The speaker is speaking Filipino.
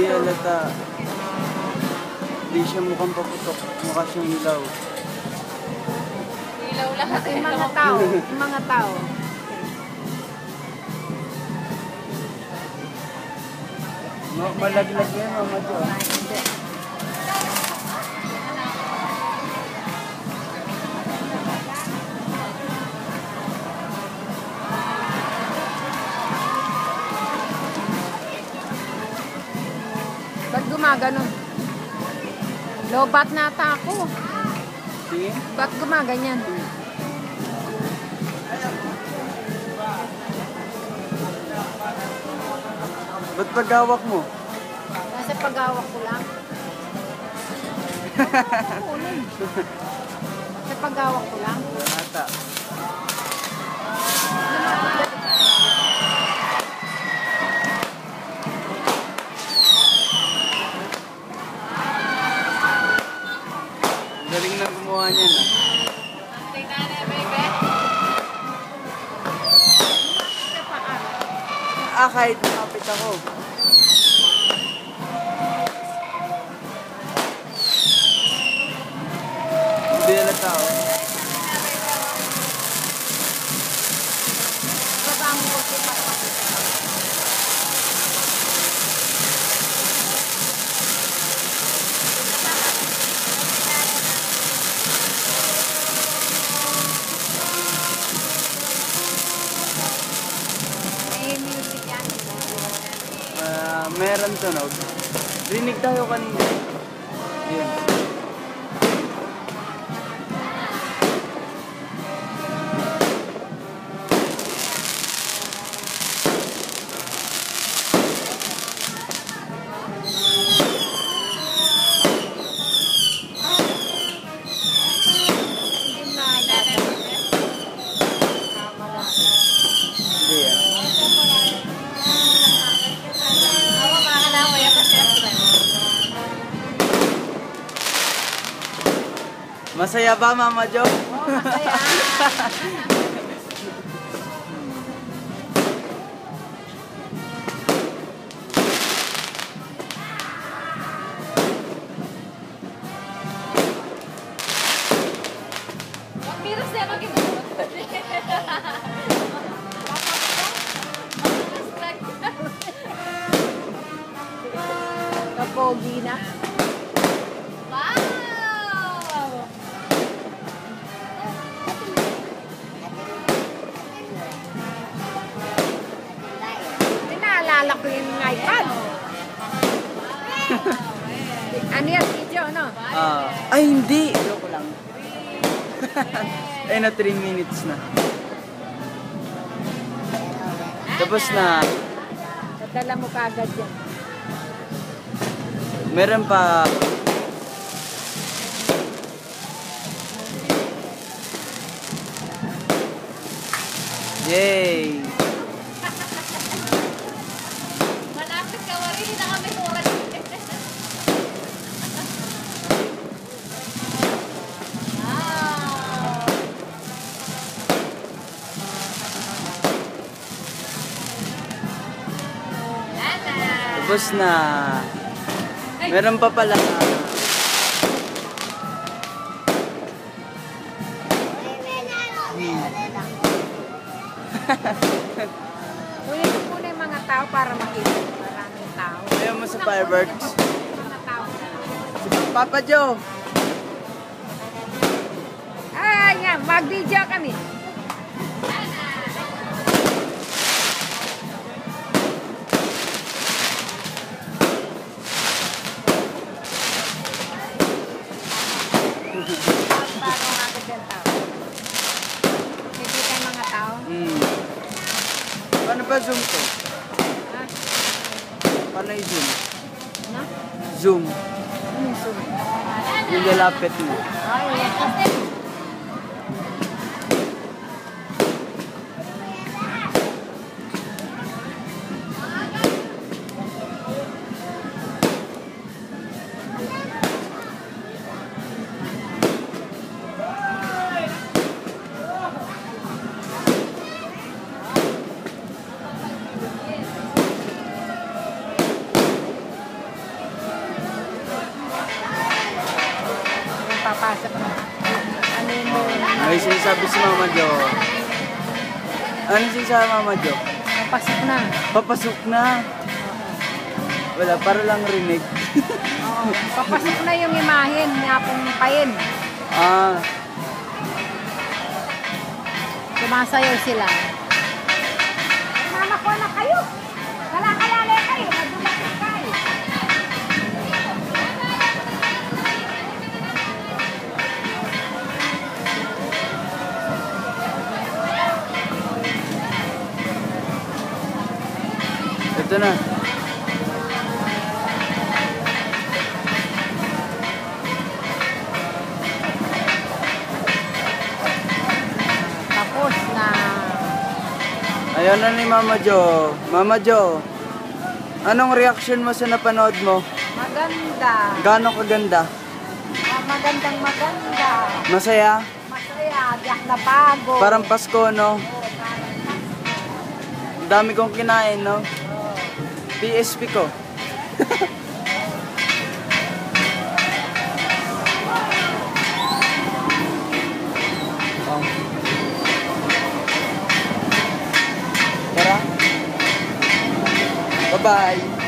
Hindi halata. Hindi siya mukhang paputok. Mukha siyang ilaw. Ilaw lahat. Yung mga tao. Yung mga tao. Malaglag yan, Mama Jo. Ba't gumagano? Lobat nata ako. Sige? Ba't gumaganyan? Ba't paghawak mo? Nasa paghawak ko lang. Nasa paghawak ko lang. Ata. Galing na gumawa niyan ah. Tingnan na, baby. Kahit nakapit ako. Hindi na tao. Baba mo ko siya. Meron tunog. Rinig tayo kanina. Yun. Masaya ba, Mama Jo? Oo, masaya. Mag-virus na mag-virus. Kapogi na. Naalala ko yung iPad. Ano yan? Video, ano? Ay, hindi. Joke lang. Ay, na 3 minutes na. Tapos na. Nadala mo kaagad yan. Meron pa. Yay! Malapit ka, Wari. Hindi na kami oras. Tapos na. Meron pa pala. Kunin mo muna yung mga tao para makita. Maraming tao. Ayaw mo sa fireworks. Mga tao. Papa Joe! Ay nga, mag-video kami. Parang agad yung tao. Nakikita yung mga tao. Paano ba zoom to? Ha? Paano i-zoom? Ano? Zoom. Ano yung zoom? Yung lalapit mo. Ay, yan. May sinasabi si Mama Jo. Ano sinasabi Mama Jo? Papasok na. Papasok na. Wala, para lang rinig. Oo. Papasok na yung imahin niya pong pain. Ah, Sumasayaw sila. Mama ko na kayo. Kala-kalala kayo. Madumating kayo. ito na. Tapos na. Ayun na ni Mama Jo. Mama Jo, anong reaction mo sa napanood mo? Maganda. Gaano kaganda? Magandang maganda. Masaya? Masaya. Diyak na bago. Parang Pasko, no? Oo, parang Ang dami kong kinain, no? PSP ko. Oh. Tara. Bye-bye.